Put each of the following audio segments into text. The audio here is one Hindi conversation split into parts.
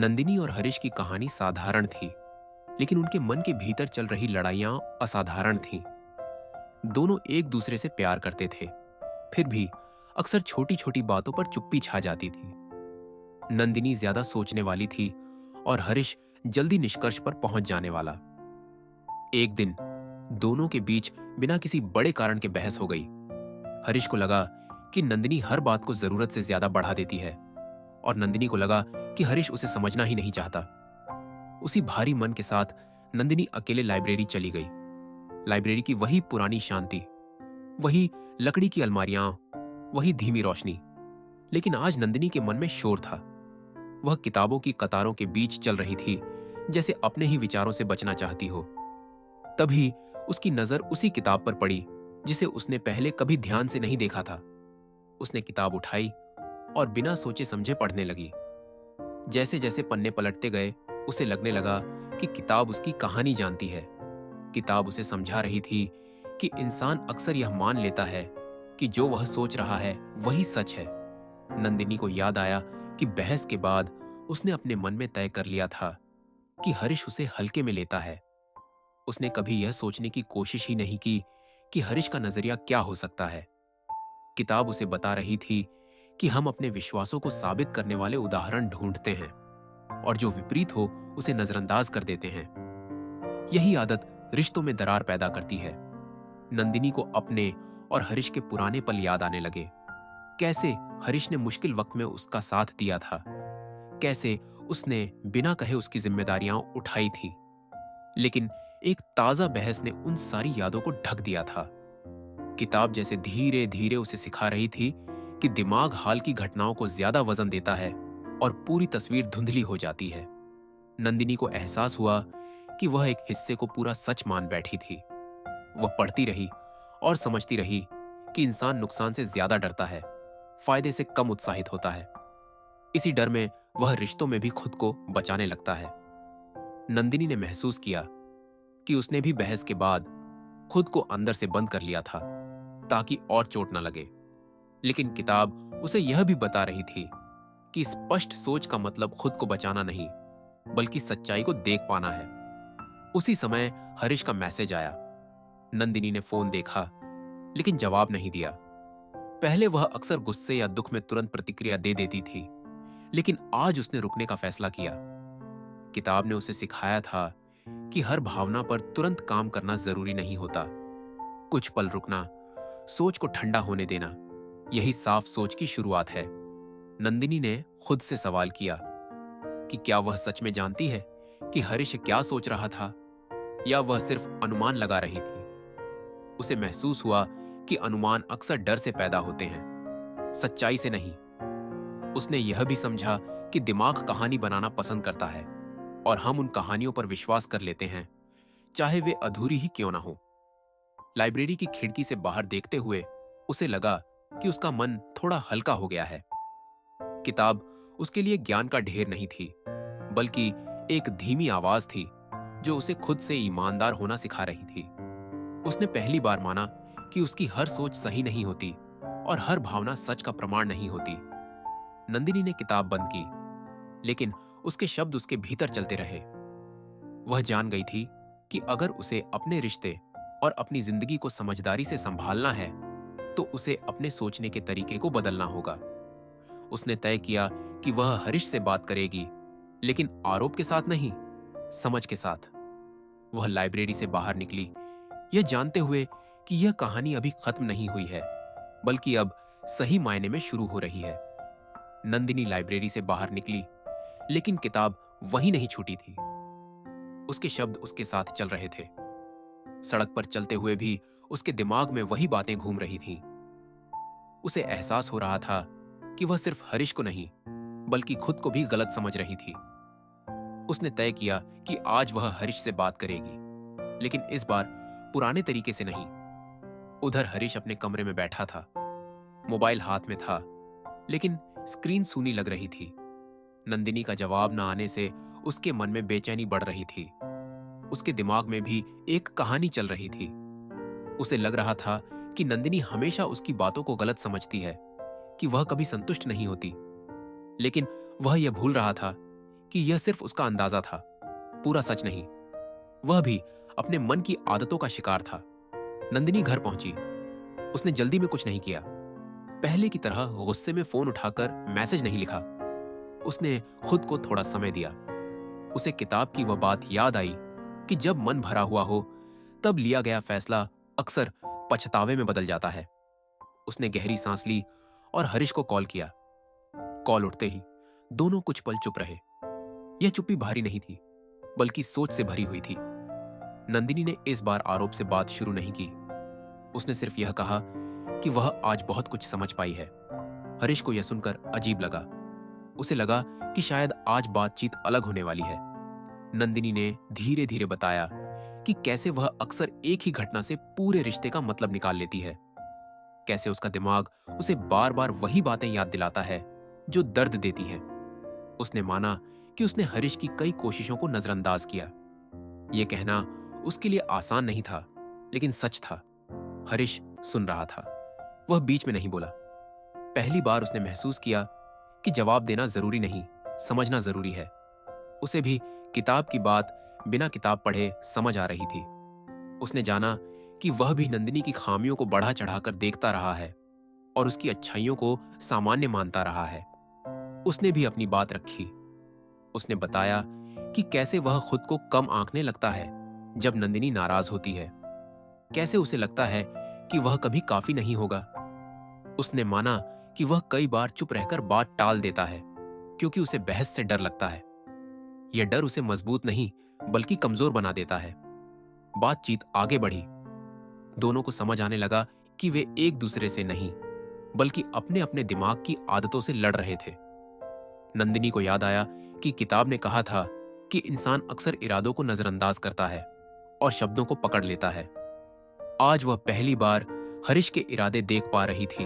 नंदिनी और हरीश की कहानी साधारण थी, लेकिन उनके मन के भीतर चल रही लड़ाइयां असाधारण थीं। दोनों एक दूसरे से प्यार करते थे, फिर भी अक्सर छोटी छोटी बातों पर चुप्पी छा जाती थी। नंदिनी ज्यादा सोचने वाली थी और हरीश जल्दी निष्कर्ष पर पहुंच जाने वाला। एक दिन दोनों के बीच बिना किसी बड़े कारण के बहस हो गई। हरीश को लगा कि नंदिनी हर बात को जरूरत से ज्यादा बढ़ा देती है, और नंदिनी को लगा कि हरीश उसे समझना ही नहीं चाहता। उसी भारी मन के साथ नंदिनी अकेले लाइब्रेरी चली गई। लाइब्रेरी की वही पुरानी शांति, वही लकड़ी की अलमारियां, वही धीमी रोशनी। लेकिन आज नंदिनी के मन में शोर था। वह किताबों की कतारों के बीच चल रही थी, जैसे अपने ही विचारों से बचना चाहती हो। तभी उसकी नजर उसी किताब पर पड़ी जिसे उसने पहले कभी ध्यान से नहीं देखा था। उसने किताब उठाई और बिना सोचे समझे पढ़ने लगी। जैसे जैसे पन्ने पलटते गए, उसे लगने लगा कि किताब उसकी कहानी जानती है। किताब उसे समझा रही थी कि इंसान अक्सर यह मान लेता है कि जो वह सोच रहा है वही सच है। नंदिनी को याद आया कि बहस के बाद उसने अपने मन में तय कर लिया था कि हरीश उसे हल्के में लेता है। उसने कभी यह सोचने की कोशिश ही नहीं की कि हरीश का नजरिया क्या हो सकता है। किताब उसे बता रही थी कि हम अपने विश्वासों को साबित करने वाले उदाहरण ढूंढते हैं, और जो विपरीत हो उसे नजरअंदाज कर देते हैं। यही आदत रिश्तों में दरार पैदा करती है। नंदिनी को अपने और हरीश के पुराने पल याद आने लगे। कैसे हरीश ने मुश्किल वक्त में उसका साथ दिया था, कैसे उसने बिना कहे उसकी जिम्मेदारियां उठाई थी। लेकिन एक ताजा बहस ने उन सारी यादों को ढक दिया था। किताब जैसे धीरे धीरे उसे सिखा रही थी कि दिमाग हाल की घटनाओं को ज्यादा वजन देता है और पूरी तस्वीर धुंधली हो जाती है। नंदिनी को एहसास हुआ कि वह एक हिस्से को पूरा सच मान बैठी थी। वह पढ़ती रही और समझती रही कि इंसान नुकसान से ज्यादा डरता है, फायदे से कम उत्साहित होता है। इसी डर में वह रिश्तों में भी खुद को बचाने लगता है। नंदिनी ने महसूस किया कि उसने भी बहस के बाद खुद को अंदर से बंद कर लिया था ताकि और चोट न लगे। लेकिन किताब उसे यह भी बता रही थी कि स्पष्ट सोच का मतलब खुद को बचाना नहीं, बल्कि सच्चाई को देख पाना है। उसी समय हरीश का मैसेज आया। नंदिनी ने फोन देखा, लेकिन जवाब नहीं दिया। पहले वह अक्सर गुस्से या दुख में तुरंत प्रतिक्रिया दे देती थी, लेकिन आज उसने रुकने का फैसला किया। किताब ने उसे सिखाया था कि हर भावना पर तुरंत काम करना जरूरी नहीं होता। कुछ पल रुकना, सोच को ठंडा होने देना, यही साफ सोच की शुरुआत है। नंदिनी ने खुद से सवाल किया कि क्या वह सच में जानती है कि हरीश क्या सोच रहा था, या वह सिर्फ अनुमान लगा रही थी। उसे महसूस हुआ कि अनुमान अक्सर डर से पैदा होते हैं, सच्चाई से नहीं। उसने यह भी समझा कि दिमाग कहानी बनाना पसंद करता है, और हम उन कहानियों पर विश्वास कर लेते हैं, चाहे वे अधूरी ही क्यों ना हो। लाइब्रेरी की खिड़की से बाहर देखते हुए उसे लगा कि उसका मन थोड़ा हल्का हो गया है। किताब उसके लिए ज्ञान का ढेर नहीं थी, बल्कि एक धीमी आवाज थी जो उसे खुद से ईमानदार होना सिखा रही थी। उसने पहली बार माना कि उसकी हर सोच सही नहीं होती और हर भावना सच का प्रमाण नहीं होती। नंदिनी ने किताब बंद की, लेकिन उसके शब्द उसके भीतर चलते रहे। वह जान गई थी कि अगर उसे अपने रिश्ते और अपनी जिंदगी को समझदारी से संभालना है, तो उसे अपने सोचने के तरीके को बदलना होगा। उसने तय किया कि वह हरीश से बात करेगी, लेकिन आरोप के साथ नहीं, समझ के साथ। वह लाइब्रेरी से बाहर निकली, यह जानते हुए कि यह कहानी अभी खत्म नहीं हुई है, बल्कि अब सही मायने में शुरू हो रही है। नंदिनी लाइब्रेरी से बाहर निकली, लेकिन किताब वहीं नहीं छूटी थी। उसके शब्द उसके साथ चल रहे थे। सड़क पर चलते हुए भी उसके दिमाग में वही बातें घूम रही थीं। उसे एहसास हो रहा था कि वह सिर्फ हरीश को नहीं, बल्कि खुद को भी गलत समझ रही थी। उसने तय किया कि आज वह हरीश से बात करेगी, लेकिन इस बार पुराने तरीके से नहीं। उधर हरीश अपने कमरे में बैठा था, मोबाइल हाथ में था, लेकिन स्क्रीन सूनी लग रही थी। नंदिनी का जवाब न आने से उसके मन में बेचैनी बढ़ रही थी। उसके दिमाग में भी एक कहानी चल रही थी। उसे लग रहा था कि नंदिनी हमेशा उसकी बातों को गलत समझती है, कि वह कभी संतुष्ट नहीं होती। लेकिन वह यह भूल रहा था कि यह सिर्फ उसका अंदाजा था, पूरा सच नहीं। वह भी अपने मन की आदतों का शिकार था। नंदिनी घर पहुंची। उसने जल्दी में कुछ नहीं किया। पहले की तरह गुस्से में फोन उठाकर मैसेज नहीं लिखा। उसने खुद को थोड़ा समय दिया। उसे किताब की वह बात याद आई कि जब मन भरा हुआ हो तब लिया गया फैसला अक्सर पछतावे में बदल जाता है। उसने गहरी सांस ली और हरीश को कॉल किया। कॉल उठते ही दोनों कुछ पल चुप रहे। यह चुप्पी भारी नहीं थी, बल्कि सोच से भरी हुई थी। नंदिनी ने इस बार आरोप से बात शुरू नहीं की। उसने सिर्फ यह कहा कि वह आज बहुत कुछ समझ पाई है। हरीश को यह सुनकर अजीब लगा। उसे लगा कि शायद आज बातचीत अलग होने वाली है। नंदिनी ने धीरे धीरे बताया कि कैसे वह अक्सर एक ही घटना से पूरे रिश्ते का मतलब निकाल लेती है। कैसे उसका दिमाग उसे बार बार वही बातें याद दिलाता है जो दर्द देती हैं। उसने माना कि उसने हरीश की कई कोशिशों को नजरअंदाज किया। यह कहना उसके लिए आसान नहीं था, लेकिन सच था। हरीश सुन रहा था। वह बीच में नहीं बोला। पहली बार उसने महसूस किया कि जवाब देना जरूरी नहीं, समझना जरूरी है। उसे भी किताब की बात बिना किताब पढ़े समझ आ रही थी। उसने जाना कि वह भी नंदिनी की खामियों को बढ़ा चढ़ाकर देखता रहा है और उसकी अच्छाइयों को सामान्य मानता रहा है। उसने भी अपनी बात रखी। उसने बताया कि कैसे वह खुद को कम आंकने लगता है जब नंदिनी नाराज होती है। कैसे उसे लगता है कि वह कभी काफी नहीं होगा। उसने माना कि वह कई बार चुप रहकर बात टाल देता है क्योंकि उसे बहस से डर लगता है। यह डर उसे मजबूत नहीं बल्कि कमजोर बना देता है। बातचीत आगे बढ़ी। दोनों को समझ आने लगा कि वे एक दूसरे से नहीं बल्कि अपने अपने दिमाग की आदतों से लड़ रहे थे। नंदिनी को याद आया कि किताब ने कहा था कि इंसान अक्सर इरादों को नजरअंदाज करता है और शब्दों को पकड़ लेता है। आज वह पहली बार हरीश के इरादे देख पा रही थी।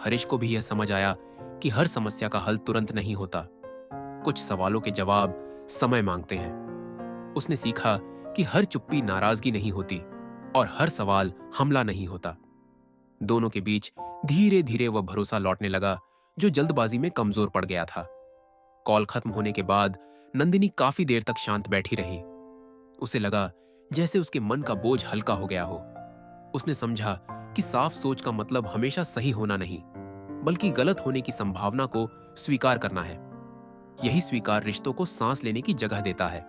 हरीश को भी यह समझ आया कि हर समस्या का हल तुरंत नहीं होता। कुछ सवालों के जवाब समय मांगते हैं। उसने सीखा कि हर चुप्पी नाराजगी नहीं होती और हर सवाल हमला नहीं होता। दोनों के बीच धीरे धीरे वह भरोसा लौटने लगा जो जल्दबाजी में कमजोर पड़ गया था। कॉल खत्म होने के बाद नंदिनी काफी देर तक शांत बैठी रही। उसे लगा जैसे उसके मन का बोझ हल्का हो गया हो। उसने समझा कि साफ सोच का मतलब हमेशा सही होना नहीं, बल्कि गलत होने की संभावना को स्वीकार करना है। यही स्वीकार रिश्तों को सांस लेने की जगह देता है।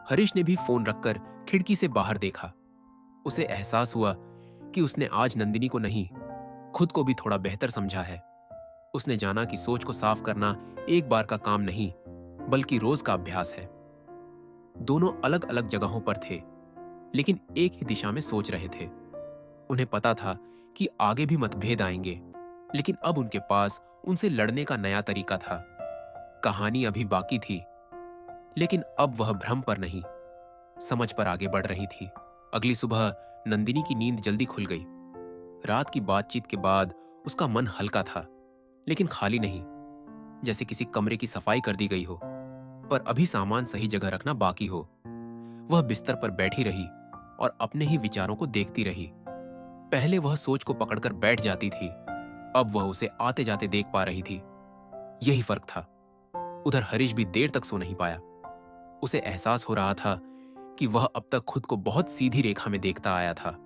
हरीश ने भी फोन रखकर खिड़की से बाहर देखा। उसे एहसास हुआ कि उसने आज नंदिनी को नहीं, खुद को भी थोड़ा बेहतर समझा है। उसने जाना कि सोच को साफ करना एक बार का काम नहीं, बल्कि रोज का अभ्यास है। दोनों अलग अलग जगहों पर थे, लेकिन एक ही दिशा में सोच रहे थे। उन्हें पता था कि आगे भी मतभेद आएंगे, लेकिन अब उनके पास उनसे लड़ने का नया तरीका था। कहानी अभी बाकी थी, लेकिन अब वह भ्रम पर नहीं, समझ पर आगे बढ़ रही थी। अगली सुबह नंदिनी की नींद जल्दी खुल गई। रात की बातचीत के बाद उसका मन हल्का था, लेकिन खाली नहीं, जैसे किसी कमरे की सफाई कर दी गई हो, पर अभी सामान सही जगह रखना बाकी हो। वह बिस्तर पर बैठी रही और अपने ही विचारों को देखती रही। पहले वह सोच को पकड़कर बैठ जाती थी, अब वह उसे आते जाते देख पा रही थी। यही फर्क था। उधर हरीश भी देर तक सो नहीं पाया। उसे एहसास हो रहा था कि वह अब तक खुद को बहुत सीधी रेखा में देखता आया था,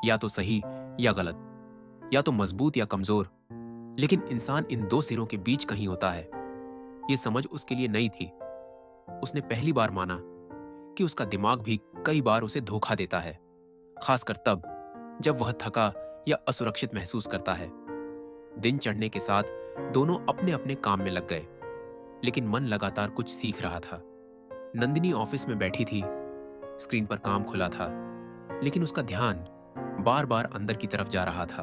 या तो सही या गलत, या तो मजबूत या कमजोर। लेकिन इंसान इन दो सिरों के बीच कहीं होता है। यह समझ उसके लिए नई थी। उसने पहली बार माना कि उसका दिमाग भी कई बार उसे धोखा देता है, खासकर तब जब वह थका या असुरक्षित महसूस करता है। दिन चढ़ने के साथ दोनों अपने अपने काम में लग गए, लेकिन मन लगातार कुछ सीख रहा था। नंदिनी ऑफिस में बैठी थी, स्क्रीन पर काम खुला था, लेकिन उसका ध्यान बार बार अंदर की तरफ जा रहा था।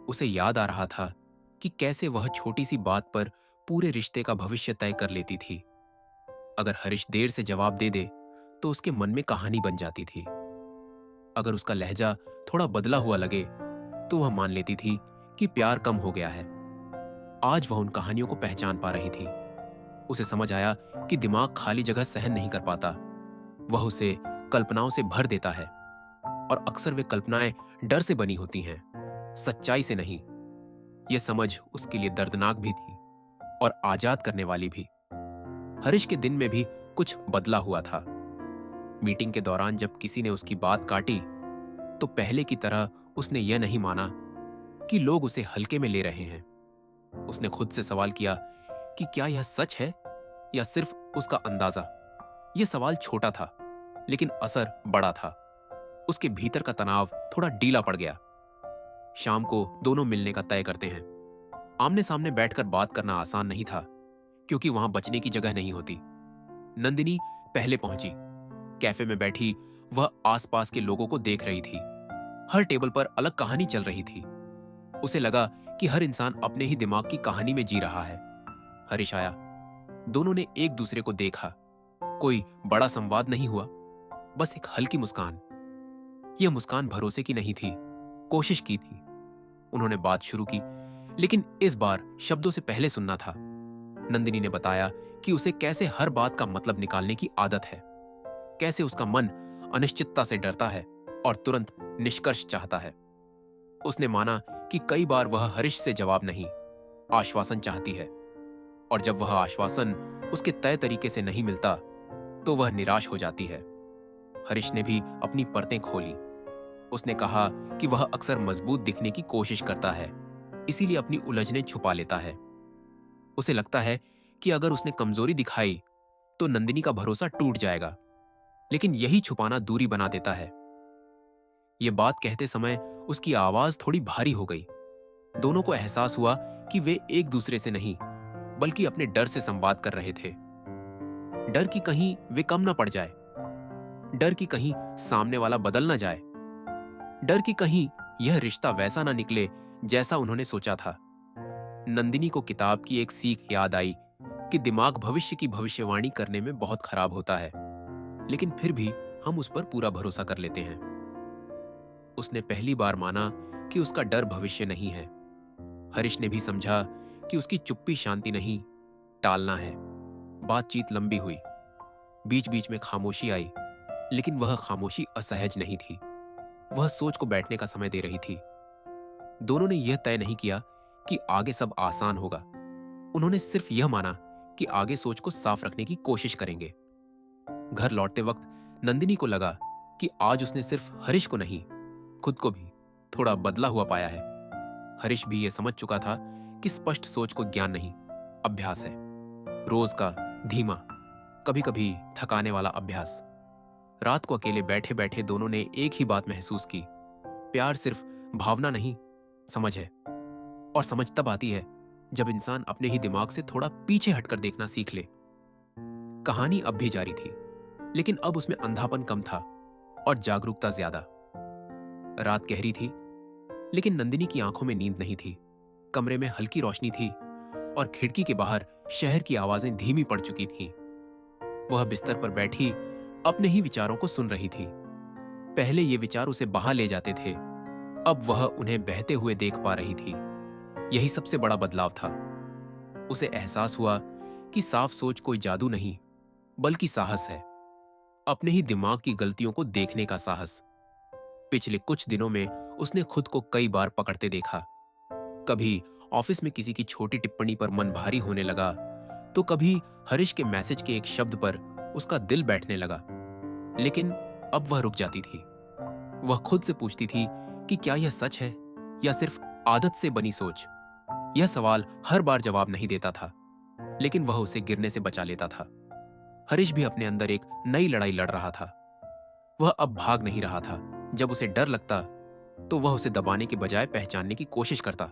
उसे याद आ रहा था कि कैसे वह छोटी सी बात पर पूरे रिश्ते का भविष्य तय कर लेती थी। अगर हरीश देर से जवाब दे दे तो उसके मन में कहानी बन जाती थी। अगर उसका लहजा थोड़ा बदला हुआ लगे तो वह मान लेती थी कि प्यार कम हो गया है। आज वह उन कहानियों को पहचान पा रही थी। उसे समझ आया कि दिमाग खाली जगह सहन नहीं कर पाता। वह उसे कल्पनाओं से भर देता है, और अक्सर वे कल्पनाएं डर से बनी होती हैं, सच्चाई से नहीं। यह समझ उसके लिए दर्दनाक भी थी और आजाद करने वाली भी। हरीश के दिन में भी कुछ बदला हुआ था। मीटिंग के दौरान जब किसी ने उसकी बात काटी तो पहले की तरह उसने यह नहीं माना कि लोग उसे हल्के में ले रहे हैं। उसने खुद से सवाल किया कि क्या यह सच है या सिर्फ उसका अंदाजा। यह सवाल छोटा था लेकिन असर बड़ा था। उसके भीतर का तनाव थोड़ा ढीला पड़ गया। शाम को दोनों मिलने का तय करते हैं। आमने सामने बैठकर बात करना आसान नहीं था क्योंकि वहां बचने की जगह नहीं होती। नंदिनी पहले पहुंची। कैफे में बैठी वह आसपास के लोगों को देख रही थी। हर टेबल पर अलग कहानी चल रही थी। उसे लगा कि हर इंसान अपने ही दिमाग की कहानी में जी रहा है। हरीश आया। दोनों ने एक दूसरे को देखा। कोई बड़ा संवाद नहीं हुआ, बस एक हल्की मुस्कान। यह मुस्कान भरोसे की नहीं थी, कोशिश की थी। उन्होंने बात शुरू की, लेकिन इस बार शब्दों से पहले सुनना था। नंदिनी ने बताया कि उसे कैसे हर बात का मतलब निकालने की आदत है, कैसे उसका मन अनिश्चितता से डरता है और तुरंत निष्कर्ष चाहता है। उसने माना कि कई बार वह हरीश से जवाब नहीं, आश्वासन चाहती है, और जब वह आश्वासन उसके तय तरीके से नहीं मिलता तो वह निराश हो जाती है। हरीश ने भी अपनी परतें खोली। उसने कहा कि वह अक्सर मजबूत दिखने की कोशिश करता है, इसीलिए अपनी उलझनें छुपा लेता है। उसे लगता है कि अगर उसने कमजोरी दिखाई तो नंदिनी का भरोसा टूट जाएगा, लेकिन यही छुपाना दूरी बना देता है। यह बात कहते समय उसकी आवाज थोड़ी भारी हो गई। दोनों को एहसास हुआ कि वे एक दूसरे से नहीं बल्कि अपने डर से संवाद कर रहे थे। डर कि कहीं वे कम ना पड़ जाए, डर कि कहीं सामने वाला बदल ना जाए, डर कि कहीं यह रिश्ता वैसा ना निकले जैसा उन्होंने सोचा था। नंदिनी को किताब की एक सीख याद आई कि दिमाग भविष्य की भविष्यवाणी करने में बहुत खराब होता है, लेकिन फिर भी हम उस पर पूरा भरोसा कर लेते हैं। उसने पहली बार माना कि उसका डर भविष्य नहीं है। हरीश ने भी समझा कि उसकी चुप्पी शांति नहीं, टालना है। बातचीत लंबी हुई। बीच बीच में खामोशी आई, लेकिन वह खामोशी असहज नहीं थी। वह सोच को बैठने का समय दे रही थी। दोनों ने यह तय नहीं किया कि आगे सब आसान होगा। उन्होंने सिर्फ यह माना कि आगे सोच को साफ रखने की कोशिश करेंगे। घर लौटते वक्त नंदिनी को लगा कि आज उसने सिर्फ हरीश को नहीं, खुद को भी थोड़ा बदला हुआ पाया है। हरीश भी यह समझ चुका था कि स्पष्ट सोच को ज्ञान नहीं, अभ्यास है। रोज का धीमा, कभी कभी थकाने वाला अभ्यास। रात को अकेले बैठे बैठे दोनों ने एक ही बात महसूस की, प्यार सिर्फ भावना नहीं, समझ है। और समझ तब आती है जब इंसान अपने ही दिमाग से थोड़ा पीछे हटकर देखना सीख ले। कहानी अब भी जारी थी, लेकिन अब उसमें अंधापन कम था और जागरूकता ज्यादा। रात गहरी थी, लेकिन नंदिनी की आंखों में नींद नहीं थी। कमरे में हल्की रोशनी थी और खिड़की के बाहर शहर की आवाजें धीमी पड़ चुकी थीं। वह बिस्तर पर बैठी अपने ही विचारों को सुन रही थी। पहले ये विचार उसे बहा ले जाते थे, अब वह उन्हें बहते हुए देख पा रही थी। यही सबसे बड़ा बदलाव था। उसे एहसास हुआ कि साफ सोच कोई जादू नहीं, बल्कि साहस है। अपने ही दिमाग की गलतियों को देखने का साहस। पिछले कुछ दिनों में उसने खुद को कई बार पकड़ते देखा। कभी ऑफिस में किसी की छोटी टिप्पणी पर मन भारी होने लगा, तो कभी हरीश के मैसेज के एक शब्द पर उसका दिल बैठने लगा। लेकिन अब वह रुक जाती थी। वह खुद से पूछती थी कि क्या यह सच है या सिर्फ आदत से बनी सोच। यह सवाल हर बार जवाब नहीं देता था, लेकिन वह उसे गिरने से बचा लेता था। हरीश भी अपने अंदर एक नई लड़ाई लड़ रहा था। वह अब भाग नहीं रहा था। जब उसे डर लगता तो वह उसे दबाने के बजाय पहचानने की कोशिश करता।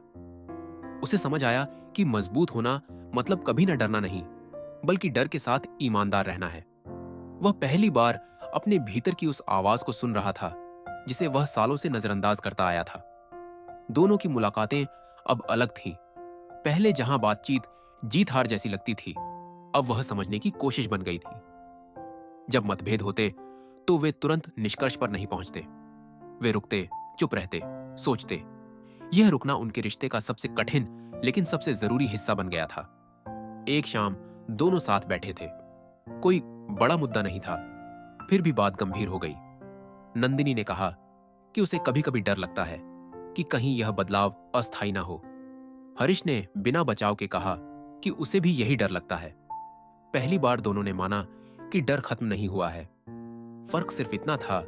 उसे समझ आया कि मजबूत होना मतलब कभी न डरना नहीं, बल्कि डर के साथ ईमानदार रहना है। वह पहली बार अपने भीतर की उस आवाज को सुन रहा था जिसे वह सालों से नजरअंदाज करता आया था। दोनों की मुलाकातें अब अलग थीं। पहले जहां बातचीत जीत हार जैसी लगती थी, अब वह समझने की कोशिश बन गई थी। जब मतभेद होते तो वे तुरंत निष्कर्ष पर नहीं पहुंचते। वे रुकते, चुप रहते, सोचते। यह रुकना उनके रिश्ते का सबसे कठिन लेकिन सबसे जरूरी हिस्सा बन गया था। एक शाम दोनों साथ बैठे थे। कोई बड़ा मुद्दा नहीं था, फिर भी बात गंभीर हो गई। नंदिनी ने कहा कि उसे कभी कभी डर लगता है कि कहीं यह बदलाव अस्थायी ना हो। हरीश ने बिना बचाव के कहा कि उसे भी यही डर लगता है। पहली बार दोनों ने माना कि डर खत्म नहीं हुआ है। फर्क सिर्फ इतना था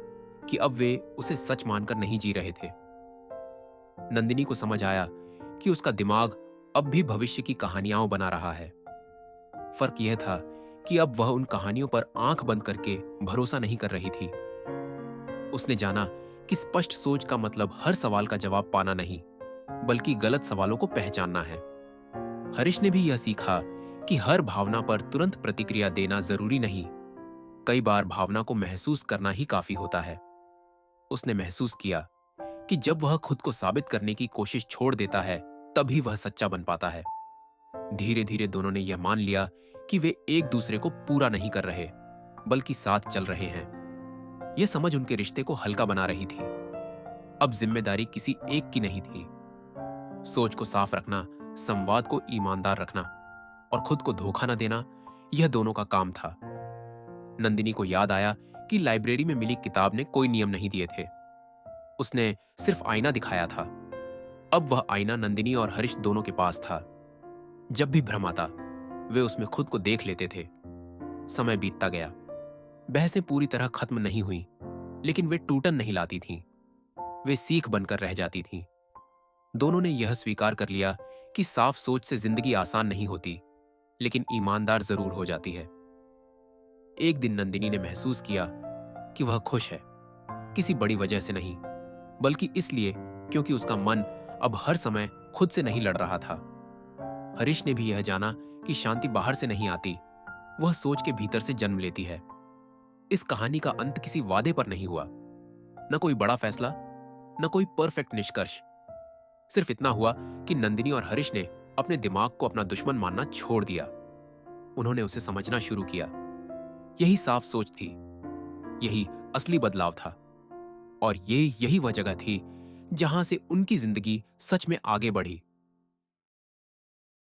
कि अब वे उसे सच मानकर नहीं जी रहे थे। नंदिनी को समझ आया कि उसका दिमाग अब भी भविष्य की कहानियां बना रहा है। फर्क यह था कि अब वह उन कहानियों पर आंख बंद करके भरोसा नहीं कर रही थी। उसने जाना कि स्पष्ट सोच का मतलब हर सवाल का जवाब पाना नहीं, बल्कि गलत सवालों को पहचानना है। हरीश ने भी यह सीखा कि हर भावना पर तुरंत प्रतिक्रिया देना जरूरी नहीं। कई बार भावना को महसूस करना ही काफी होता है। उसने महसूस किया कि जब वह खुद को साबित करने की कोशिश छोड़ देता है, तभी वह सच्चा बन पाता है। धीरे धीरे दोनों ने यह मान लिया कि वे एक दूसरे को पूरा नहीं कर रहे, बल्कि साथ चल रहे हैं। यह समझ उनके रिश्ते को हल्का बना रही थी। अब जिम्मेदारी किसी एक की नहीं थी। सोच को साफ रखना, संवाद को ईमानदार रखना और खुद को धोखा न देना, यह दोनों का काम था। नंदिनी को याद आया कि लाइब्रेरी में मिली किताब ने कोई नियम नहीं दिए थे। उसने सिर्फ आईना दिखाया था। अब वह आईना नंदिनी और हरीश दोनों के पास था। जब भी भ्रम आता, वे उसमें खुद को देख लेते थे। समय बीतता गया। बहसें पूरी तरह खत्म नहीं हुई, लेकिन वे टूटन नहीं लाती थीं। वे सीख बनकर रह जाती थीं। दोनों ने यह स्वीकार कर लिया कि साफ सोच से जिंदगी आसान नहीं होती, लेकिन ईमानदार जरूर हो जाती है। एक दिन नंदिनी ने महसूस किया कि वह खुश है, किसी बड़ी वजह से नहीं, बल्कि इसलिए क्योंकि उसका मन अब हर समय खुद से नहीं लड़ रहा था। हरीश ने भी यह जाना कि शांति बाहर से नहीं आती, वह सोच के भीतर से जन्म लेती है। इस कहानी का अंत किसी वादे पर नहीं हुआ, न कोई बड़ा फैसला, न कोई परफेक्ट निष्कर्ष। सिर्फ इतना हुआ कि नंदिनी और हरीश ने अपने दिमाग को अपना दुश्मन मानना छोड़ दिया। उन्होंने उसे समझना शुरू किया। यही साफ सोच थी, यही असली बदलाव था, और यही वह जगह थी जहां से उनकी जिंदगी सच में आगे बढ़ी।